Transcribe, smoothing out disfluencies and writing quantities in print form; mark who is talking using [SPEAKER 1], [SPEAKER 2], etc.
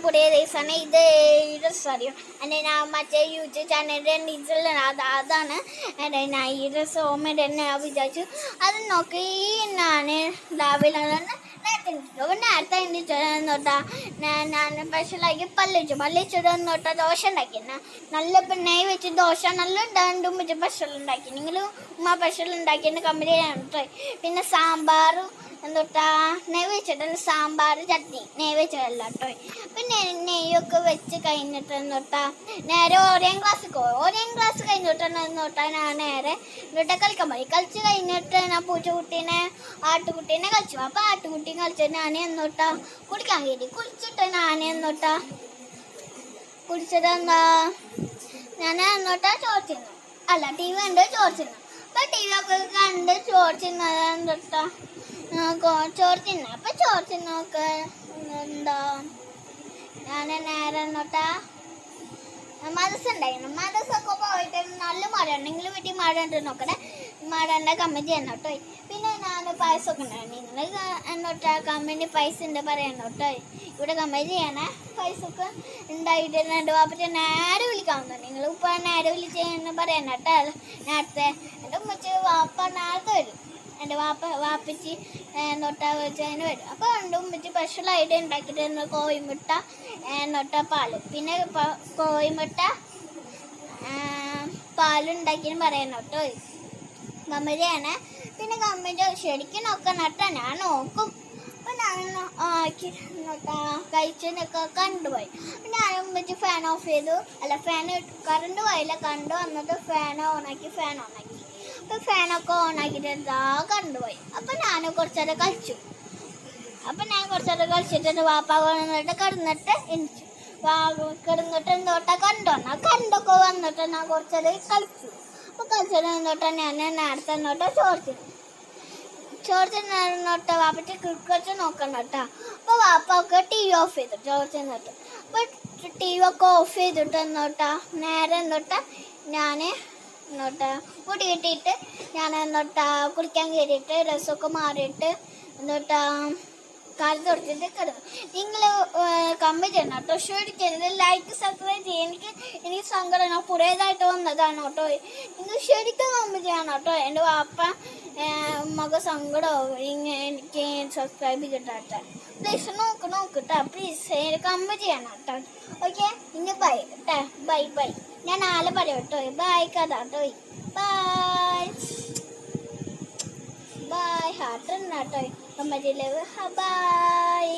[SPEAKER 1] പുതിയ ദിവസമാണ് ഇത് ഡ്രസ്സ് അറിയും എൻ്റെ ഞാൻ മറ്റേ യൂട്യൂബ് ചാനലിൻ്റെ ഡീസലാണ് അതാണ് എൻ്റെ ഞാൻ ഈ ഡ്രസ്സ് ഓമ തന്നെ വിചാരിച്ചു അത് നോക്കി ഞാൻ രാവിലെ നേരത്തെ എണ്ണിച്ചോട്ടാ ഞാൻ സ്പെഷ്യലാക്കി പല്ലിച്ചത് ദോശ ഉണ്ടാക്കിയെന്നാ നല്ല നെയ് വെച്ച് ദോശ നല്ല ഉണ്ടാകും വെച്ച് സ്പെഷ്യൽ ഉണ്ടാക്കി നിങ്ങൾ ഉമ്മ സ്പെഷ്യൽ ഉണ്ടാക്കിയെന്ന് കമ്പനി കേട്ടോ പിന്നെ സാമ്പാറും എന്തൊട്ടാ നെയ് വെച്ചിട്ടല്ല സാമ്പാർ ചട്നി നെയ് വെച്ചതല്ല കേട്ടോ പിന്നെ നെയ്യൊക്കെ വെച്ച് കഴിഞ്ഞിട്ട് എന്തൊട്ടാ നേരെ ഓരേം ക്ലാസ് കഴിഞ്ഞിട്ടാണ് എന്നോട്ടാ ഞാൻ നേരെ എന്നിട്ട് കളിക്കാൻ പോയി കളിച്ച് കഴിഞ്ഞിട്ട് ഞാൻ പൂച്ചക്കുട്ടീനെ ആട്ടുകുട്ടീനെ കളിച്ചു അപ്പോൾ ആട്ടുകുട്ടി കളിച്ചിട്ട് ഞാൻ എന്നോട്ടാ കുടിക്കാൻ കയറി കുളിച്ചിട്ട് ഞാൻ എന്നോട്ടാ കുടിച്ചത് എന്താ ഞാൻ എന്നോട്ടാ ചോദിച്ചിരുന്നു അല്ല ടി വി കണ്ട് ചോദിച്ചിരുന്നു അപ്പോൾ ടി വി ഒക്കെ കണ്ട് ചോദിച്ചിരുന്നത് എന്തൊട്ടാ ചോർച്ചിന്ന അപ്പൊ ചോർച്ചിന്നൊക്കെ എന്താ ഞാൻ നേരെ എന്നോട്ടാ മദർസുണ്ടായിരുന്നു മദർസൊക്കെ പോയിട്ട് നല്ല മഴ ഉണ്ടെങ്കിൽ വീട്ടിൽ മഴ ഉണ്ട് നോക്കണേ മഴൻ്റെ കമ്പനി എന്നോട്ടോ പിന്നെ ഞാൻ പായസമൊക്കെ ഉണ്ടായിരുന്നു നിങ്ങൾ എന്നോട്ടാ കമ്പനി പൈസ ഉണ്ട് പറയണോട്ടോ ഇവിടെ കമ്പനി ചെയ്യണേ പൈസയൊക്കെ ഉണ്ടായിട്ടുണ്ട് അപ്പം നേരെ വിളിക്കാവുന്നുണ്ട് നിങ്ങൾ ഇപ്പോൾ നേരെ വിളിച്ചെന്ന് പറയണട്ടോ നേരത്തെ എൻ്റെ ഉമ്മച്ച് വാപ്പ നേരത്തെ വരും എൻ്റെ വാപ്പച്ചി നൊട്ട വെച്ചതിന് വരും അപ്പോൾ രണ്ടും വെച്ച് സ്പെഷ്യലായിട്ട് ഉണ്ടാക്കിയിട്ട് കോഴിമുട്ട നൊട്ട പാല് പിന്നെ കോഴിമുട്ട പാലുണ്ടാക്കിയും പറയണം കേട്ടോ കമ്മരിയാണ് പിന്നെ കമ്മരി ശരിക്കും നോക്കാൻ നട്ടാ ഞാൻ നോക്കും അപ്പം ഞാൻ കഴിച്ചതിനൊക്കെ കണ്ടുപോയി പിന്നെ ഞാൻ വെച്ച് ഫാൻ ഓഫ് ചെയ്തു അല്ല ഫാൻ കറണ്ട് പോയില്ല കണ്ടു വന്നിട്ട് ഫാൻ ഓണാക്കി അപ്പം ഫാനൊക്കെ ഓണാക്കിയിട്ട് എന്താ കണ്ടുപോയി അപ്പം ഞാൻ കുറച്ചേരം കളിച്ചു അപ്പം ഞാൻ കുറച്ചേരം കളിച്ചിട്ട് വാപ്പ വന്നിട്ട് കിടന്നിട്ട് എണിച്ചു കിടന്നിട്ട് എന്തോട്ടാ കണ്ടൊക്കെ വന്നിട്ട് ഞാൻ കുറച്ചേരം കളിച്ചു അപ്പോൾ കളിച്ചത് എന്നോട്ടാ ഞാൻ നേരത്തെ എന്നോട്ടാ ചോർച്ച എന്നോട്ട് വാപ്പച്ച് ക്രിക്കറ്റ് നോക്കണം കേട്ടോ അപ്പോൾ വാപ്പ ഒക്കെ ടി വി ഓഫ് ചെയ്തു ചോർച്ച എന്നിട്ട് അപ്പോൾ ടി വി ഒക്കെ ഓഫ് ചെയ്തിട്ട് എന്നോട്ടാ നേരെ എന്നോട്ടാ ഞാൻ എന്നോട്ടാ പൊടി കെട്ടിയിട്ട് ഞാൻ എന്നോട്ടാ കുളിക്കാൻ കയറിയിട്ട് ഡ്രസ്സൊക്കെ മാറിയിട്ട് എന്നോട്ടാ കാല് തുടച്ചിട്ട് കിടന്നു നിങ്ങൾ കമ്മി ചെയ്യണം കേട്ടോ ശരിക്കും ലൈക്ക് സബ്സ്ക്രൈബ് ചെയ്യും എനിക്ക് സങ്കടം ഞാൻ പുതിയതായിട്ട് വന്നതാണ് കേട്ടോ നിങ്ങൾ ശരിക്കും കമ്മി ചെയ്യണം കേട്ടോ എൻ്റെ വാപ്പ ഉമ്മക്ക് സങ്കടമാവും എനിക്ക് സബ്സ്ക്രൈബ് ചെയ്തിട്ടാട്ടെ പ്ലീസ് നോക്കട്ടാ പ്ലീസ് കമ്മി ചെയ്യണം കേട്ടോ ഓക്കെ ഇനി ബൈ കേട്ടോ ബൈ ഞാൻ നാളെ പറയാം കേട്ടോ ബൈ കഥ കേട്ടോ ബൈ ഹാർട്ട് കേട്ടോ കമ്മറ്റിയിലേക്ക് ബൈ